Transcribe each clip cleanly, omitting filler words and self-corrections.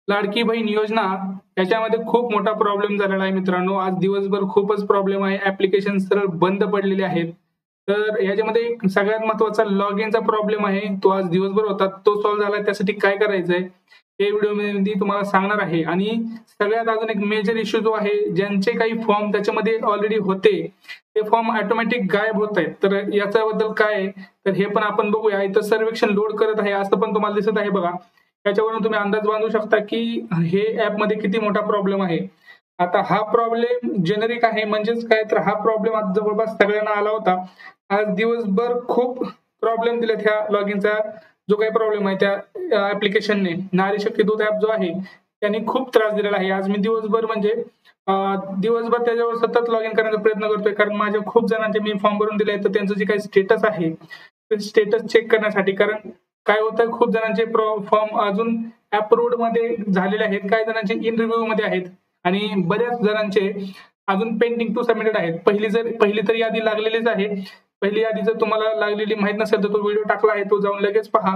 लाडकी बहीण योजना याच्यामध्ये खूप मोठा प्रॉब्लेम झालेला आहे मित्रांनो. आज दिवसभर खूपच प्रॉब्लेम आहे. ऍप्लिकेशन सरळ बंद पडलेले आहेत. तर याच्यामध्ये एक सगळ्यात महत्त्वाचा लॉग इनचा प्रॉब्लेम आहे. तो आज दिवसभर होता. तो सॉल्व्ह झाला. त्यासाठी काय करायचंय हे व्हिडिओमध्ये तुम्हाला सांगणार आहे. आणि सगळ्यात अजून एक मेजर इश्यू जो आहे, ज्यांचे काही फॉर्म त्याच्यामध्ये ऑलरेडी होते ते फॉर्म ऑटोमॅटिक गायब होत आहेत. तर याच्याबद्दल काय आहे, तर हे पण आपण बघूया. इथं सर्वेक्षण लोड करत आहे असं पण तुम्हाला दिसत आहे बघा. त्याच्यावरून तुम्ही अंदाज बांधू शकता की हे ऍपमध्ये किती मोठा प्रॉब्लेम आहे. आता हा प्रॉब्लेम जेनेरिक आहे, म्हणजेच काय, तर हा प्रॉब्लेम आज जवळपास सगळ्यांना आला होता. आज दिवसभर खूप प्रॉब्लेम दिलेत ह्या लॉग इनचा जो काही प्रॉब्लेम आहे त्या ऍप्लिकेशनने. नारी शक्ती दूत ऍप जो आहे त्यांनी खूप त्रास दिलेला आहे. आज मी दिवसभर म्हणजे दिवसभर त्याच्यावर सतत लॉग इन करण्याचा प्रयत्न करतोय, कारण माझ्या खूप जणांचे मी फॉर्म भरून दिले तर त्यांचं जे काही स्टेटस आहे ते स्टेटस चेक करण्यासाठी. कारण काय होतं, खूप जणांचे फॉर्म अजून अप्रूव्ड मध्ये झालेले आहेत, काही जणांचे इन रिव्ह्यू मध्ये आहेत आणि बऱ्याच जणांचे अजून पेंडिंग टू सबमिटेड आहेत. पहिली तर यादी लागलेलीच आहे. पहिली यादी जर तुम्हाला लागलेली माहित नसेल तर तो व्हिडिओ टाकला आहे, तो जाऊन लगेच पहा,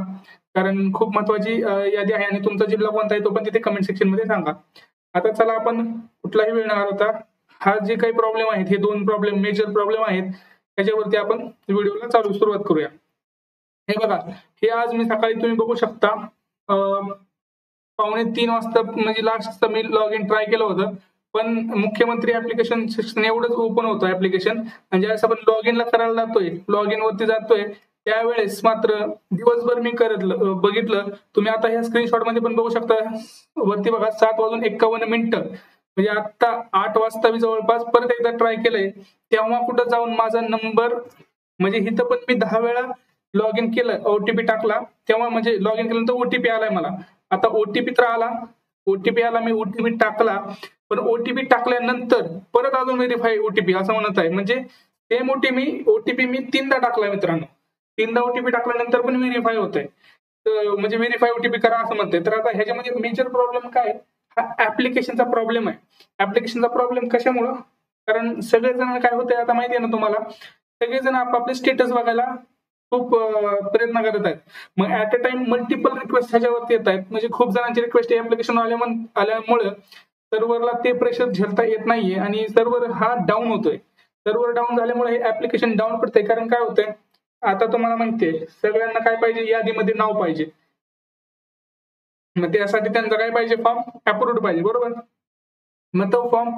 कारण खूप महत्वाची यादी आहे. आणि तुमचा जिल्हा कोणता आहे तो पण तिथे कमेंट सेक्शन मध्ये सांगा. आता चला, आपण कुठलाही वेळ न घालवता हा जे काही प्रॉब्लेम आहेत, हे 2 प्रॉब्लेम मेजर प्रॉब्लेम आहेत, त्याच्यावरती आपण व्हिडिओला सुरुवात करूया. हे बघा, हे आज मी सकाळी तुम्ही बघू शकता 2:45 वाजता म्हणजे last me log in try केलं होतं, पण मुख्यमंत्री ऍप्लिकेशन सेक्शन एवढंच ओपन होतं ऍप्लिकेशन. म्हणजे असं आपण लॉग इनला करायला जातोय, लॉग इन वरती जातोय, त्यावेळेस मात्र दिवसभर मी बघितलं. तुम्ही आता ह्या स्क्रीनशॉट मध्ये पण बघू शकता, वरती बघा 7:51 म्हणजे आता 8 वाजता मी जवळपास परत एकदा ट्राय केलंय. तेव्हा कुठं जाऊन माझा नंबर, म्हणजे इथं पण मी 10 वेळा लॉग इन केलं, ओटीपी टाकला, तेव्हा म्हणजे लॉग इन केल्यानंतर ओटीपी आलाय मला. आता ओटीपी तर आला, मी ओटीपी टाकला, पण ओटीपी टाकल्यानंतर परत अजून व्हेरीफाय ओटीपी असं म्हणत आहे. म्हणजे सेम ओटीपी मी 3दा टाकला मित्रांनो. 3दा ओटीपी टाकल्यानंतर पण व्हेरीफाय होत आहे. म्हणजे व्हेरीफाय ओटीपी करा असं म्हणते. तर आता ह्याच्यामध्ये मेजर प्रॉब्लेम काय, हा ऍप्लिकेशनचा प्रॉब्लेम आहे. ऍप्लिकेशनचा प्रॉब्लेम कशामुळं, कारण सगळेजण काय होतंय आता माहिती आहे ना तुम्हाला, सगळेजण आपापले स्टेटस बघायला खूप प्रयत्न करत आहेत. मग at a time multiple request ह्याच्यावरती येत आहेत. म्हणजे खूप जणांची रिक्वेस्ट ऍप्लिकेशन आल्यामुळे सर्व्हरला ते प्रेशर झेलता येत नाहीये आणि सर्व्हर हा डाऊन होतोय. सर्व्हर डाऊन झाल्यामुळे हे ऍप्लिकेशन डाऊन पडतंय. कारण काय होतंय, आता तुम्हाला माहितीये सगळ्यांना काय पाहिजे, यादीमध्ये नाव पाहिजे. मग त्यासाठी त्यांचा काय पाहिजे, फॉर्म अप्रूव्ड पाहिजे, बरोबर. मग तो फॉर्म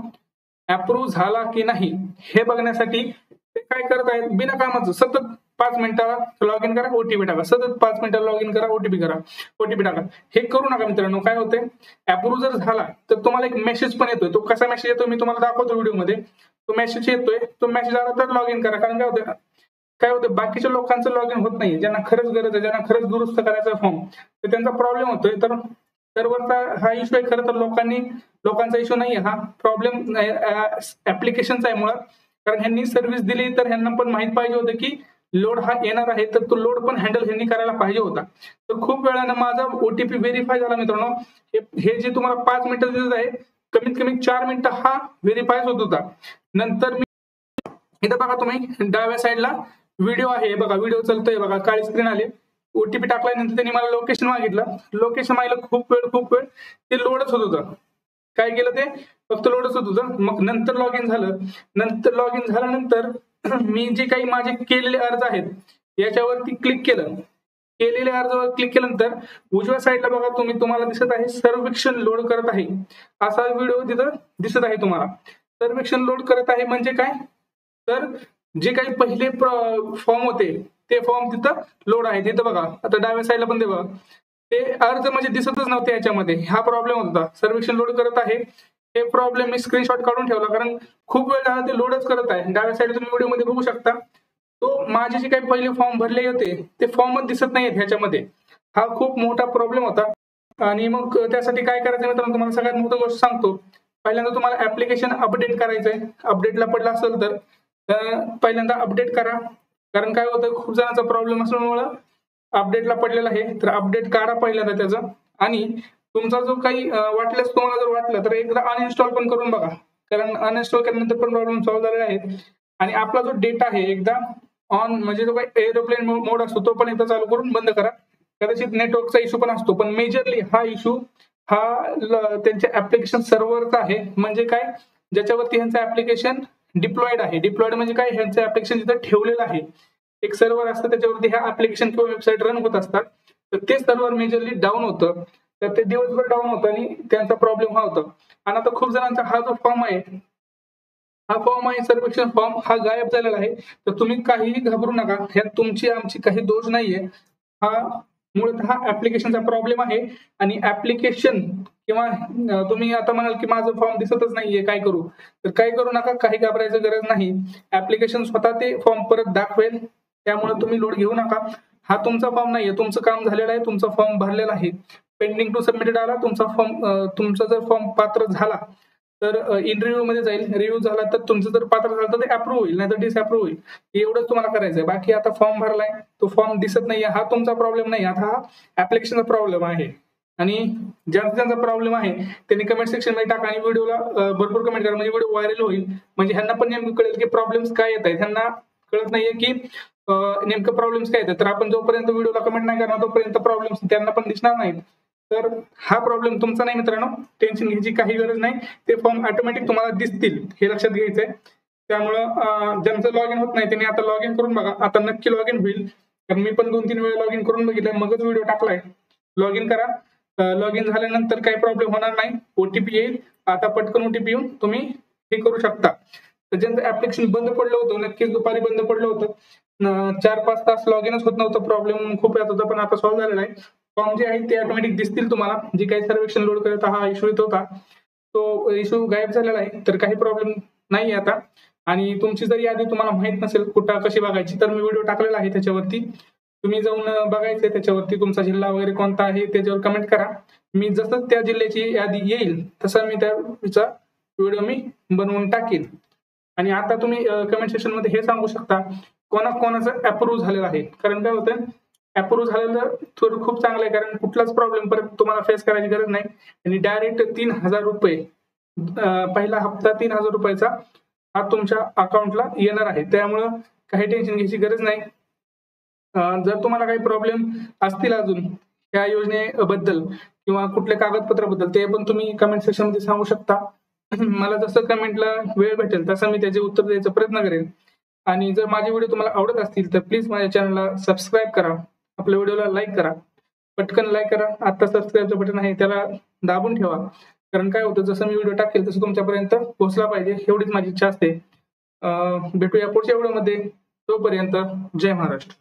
अप्रूव्ह झाला की नाही हे बघण्यासाठी ते काय करत आहेत, बिना कामाचं सतत 5 मिनिटाला लॉग इन करा, ओटीपी टाका, सतत 5 मिनिटाला लॉग इन करा, ओटीपी टाका. हे करू नका मित्रांनो. काय होतंय, अप्रूव्ह जर झाला तर तुम्हाला एक मेसेज पण येतोय. तो कसा मेसेज येतो मी तुम्हाला दाखवतो व्हिडिओमध्ये. तो मेसेज येतोय, तो मेसेज आला तर लॉग इन करा. कारण काय होतं, बाकीच्या लोकांचं लॉग इन होत नाही, ज्यांना खरंच गरज आहे, ज्यांना खरंच दुरुस्त करायचा फॉर्म, तर त्यांचा प्रॉब्लेम होतोय. तर सर्व्हरचा हा इश्यू आहे. खरं तर लोकांचा इश्यू नाही, हा प्रॉब्लेम ऍप्लिकेशनचा आहे मुळात. कारण ह्यांनी सर्व्हिस दिली तर ह्यांना पण माहित पाहिजे होतं की लोड हा येणार आहे, तर तो लोड पण हँडल ह्यांनी करायला पाहिजे होता. तर खूप वेळानं माझा ओटीपी व्हेरीफाय झाला मित्रांनो. हे जे तुम्हाला 5 मिनिटं दिसत आहे, कमीत कमी 4 मिनिटं हा व्हेरीफाय होत होता. नंतर मी इथं बघा, तुम्ही डाव्या साईडला व्हिडिओ आहे बघा, व्हिडिओ चालतोय बघा, काळी स्क्रीन आली. ओटीपी टाकल्यानंतर त्यांनी मला लोकेशन मागितलं. लोकेशन मागितलं, खूप वेळ ते लोडच होत होतं. काय केलं, ते फक्त लोडच होत होतं. मग नंतर लॉग इन झालं. लॉग इन झाल्यानंतर मी जे काही माझे केलेले अर्ज आहेत याच्यावरती क्लिक केलं. केलेल्या अर्जावर क्लिक केल्यानंतर उजव्या साईडला बघा, तुम्हाला दिसत आहे सर्वेक्षण लोड करत आहे, असा व्हिडिओ तिथं दिसत आहे तुम्हाला. सर्वेक्षण लोड करत आहे म्हणजे काय, तर जे काही पहिले फॉर्म होते ते फॉर्म तिथं लोड आहे. तिथं बघा, आता डाव्या साईडला पण ते बघा, ते अर्ज म्हणजे दिसतच नव्हते याच्यामध्ये. हा प्रॉब्लेम होता, सर्वेक्षण लोड करत आहे. हे प्रॉब्लेम मी स्क्रीनशॉट काढून ठेवला, कारण खूप वेळ झाला ते लोडच करत आहे. डाव्या साईडला तुम्ही व्हिडिओमध्ये बघू शकता, तो माझे जे काही पहिले फॉर्म भरले होते ते फॉर्मच दिसत नाहीत ह्याच्यामध्ये. हा खूप मोठा प्रॉब्लेम होता. आणि मग त्यासाठी काय करायचं मित्रांनो, तुम्हाला सगळ्यात मोठी गोष्ट सांगतो. पहिल्यांदा तुम्हाला ऍप्लिकेशन अपडेट करायचंय. अपडेटला पडला असेल तर पहिल्यांदा अपडेट करा. कारण काय होतं, खूप जणांचा प्रॉब्लेम असल्यामुळे अपडेटला पडलेला आहे. तर अपडेट काढा पहिल्यांदा त्याचं. आणि तुमचा जो काही वाटल्यास तुम्हाला जर वाटलं तर एकदा अनइन्स्टॉल पण करून बघा, कारण अनइन्स्टॉल केल्यानंतर पण प्रॉब्लेम सॉल्व्ह झालेला आहे. आणि आपला जो डेटा आहे एकदा ऑन, म्हणजे जो काही एरोप्लेन मोड असतो तो पण एकदा चालू करून बंद करा. कदाचित नेटवर्कचा इश्यू पण असतो, पण मेजरली हा इश्यू त्यांच्या ऍप्लिकेशन सर्व्हरचा आहे. म्हणजे काय, ज्याच्यावरती ह्यांचं ऍप्लिकेशन डिप्लॉइड आहे. डिप्लॉइड म्हणजे काय, ह्यांचं ऍप्लिकेशन जिथं ठेवलेलं आहे, एक सर्व्हर असतं त्याच्यावरती ह्या ऍप्लिकेशन किंवा वेबसाईट रन होत असतात. तर ते सर्व्हर मेजरली डाऊन होतं, तर ते दिवसभर डाऊन होतं आणि त्यांचा प्रॉब्लेम हा होता. आणि आता खूप जणांचा हा जो फॉर्म आहे, हा फॉर्म आहे सर्वेक्षण फॉर्म, हा गायब झालेला आहे. तर तुम्ही काहीही घाबरू नका, ह्यात तुमची आमची काही दोष नाहीये. हा मूळतः ऍप्लिकेशनचा प्रॉब्लेम आहे. आणि ऍप्लिकेशन किंवा तुम्ही आता म्हणाल की माझं फॉर्म दिसतच नाहीये, काय करू? तर काय करू नका, काही घाबरायचं गरज नाही. ऍप्लिकेशन स्वतः ते फॉर्म परत दाखवेल, त्यामुळे तुम्ही लोड घेऊ नका. हा तुमचा फॉर्म नाहीये, तुमचं काम झालेलं आहे, तुमचा फॉर्म भरलेला आहे, पेंडिंग टू सबमिटेड आला तुमचा फॉर्म. तुमचा जर फॉर्म पात्र झाला तर इन रिव्ह्यू मध्ये जाईल. रिव्ह्यू झाला तर तुमचं जर पात्र झालं तर ते अप्रूव्ह होईल, नाही तर डिसअप्रूव्ह होईल. एवढंच तुम्हाला करायचंय. बाकी आता फॉर्म भरलाय, तो फॉर्म दिसत नाहीये, हा तुमचा प्रॉब्लेम नाही, आता हा ऍप्लिकेशनचा प्रॉब्लेम आहे. आणि ज्यांचा प्रॉब्लेम आहे त्यांनी कमेंट सेक्शन मध्ये टाका आणि व्हिडिओला भरपूर कमेंट करा, म्हणजे व्हिडिओ व्हायरल होईल. म्हणजे ह्यांना पण नेमकं कळेल की प्रॉब्लेम्स काय येत आहेत. ह्यांना कळत नाहीये की नेमकं प्रॉब्लेम्स काय येतात. तर आपण जोपर्यंत व्हिडिओला कमेंट नाही करणार तोपर्यंत प्रॉब्लेम्स त्यांना पण दिसणार नाहीत. तर हा प्रॉब्लेम तुमचा नाही मित्रांनो, टेन्शन घ्यायची काही गरज नाही. ते फॉर्म ऑटोमॅटिक तुम्हाला दिसतील, हे लक्षात घ्यायचंय. त्यामुळं ज्यांचं लॉग इन होत नाही त्यांनी आता लॉग इन करून बघा. आता नक्की लॉग इन होईल, कारण मी पण 2-3 वेळा लॉग इन करून बघितलं, मगच व्हिडिओ टाकलाय. लॉग इन करा. लॉग इन झाल्यानंतर काही प्रॉब्लेम होणार नाही. ओटीपी येईल, आता पटकन ओटीपी येऊन तुम्ही हे करू शकता. तर ज्यांचं ऍप्लिकेशन बंद पडलं होतं, नक्कीच दुपारी बंद पडलं होतं, 4-5 तास लॉग इनच होत नव्हतं, प्रॉब्लेम खूप येत होता, पण आता सॉल्व्ह झालेला आहे. फॉर्म जे आहेत ते ऑटोमॅटिक दिसतील तुम्हाला. जे काही सर्वेक्षण लोड करत हा इश्यू येत होता, तो इश्यू गायब झालेला आहे. तर काही प्रॉब्लेम नाही आता. आणि तुमची जर यादी तुम्हाला माहित नसेल कुठं कशी बघायची, तर मी व्हिडिओ टाकलेला आहे त्याच्यावरती, तुम्ही जाऊन बघायचंय. त्याच्यावरती तुमचा जिल्हा वगैरे कोणता आहे त्याच्यावर कमेंट करा. मी जसं त्या जिल्ह्याची यादी येईल तसा मी त्याचा व्हिडिओ मी बनवून टाकेन. आणि आता तुम्ही कमेंट सेक्शन मध्ये हे सांगू शकता कोणाचं अप्रूव्ह झालेलं आहे. कारण काय होतं, अप्रूव्ह झालेलं तर खूप चांगलं आहे, कारण कुठलाच प्रॉब्लेम परत तुम्हाला फेस करायची गरज नाही. आणि डायरेक्ट 3,000 रुपये पहिला हप्ता 3,000 रुपयाचा हा तुमच्या अकाउंटला येणार आहे. त्यामुळं काही टेन्शन घ्यायची गरज नाही. जर तुम्हाला काही प्रॉब्लेम असतील अजून या योजनेबद्दल किंवा कुठल्या कागदपत्राबद्दल, ते पण तुम्ही कमेंट सेक्शन मध्ये सांगू शकता. मला जसं कमेंटला वेळ भेटेल तसं मी त्याचे उत्तर द्यायचा प्रयत्न करेन. आणि जर माझे व्हिडिओ तुम्हाला आवडत असतील तर प्लीज माझ्या चॅनलला सबस्क्राईब करा, आपल्या व्हिडिओला लाईक करा, पटकन लाईक करा. आता सबस्क्राईबचं बटन आहे त्याला दाबून ठेवा, कारण काय होतं, जसं मी व्हिडिओ टाकेल तसं तुमच्यापर्यंत पोहोचला पाहिजे, एवढीच माझी इच्छा असते. भेटूया पुढच्या व्हिडिओमध्ये. तोपर्यंत जय महाराष्ट्र.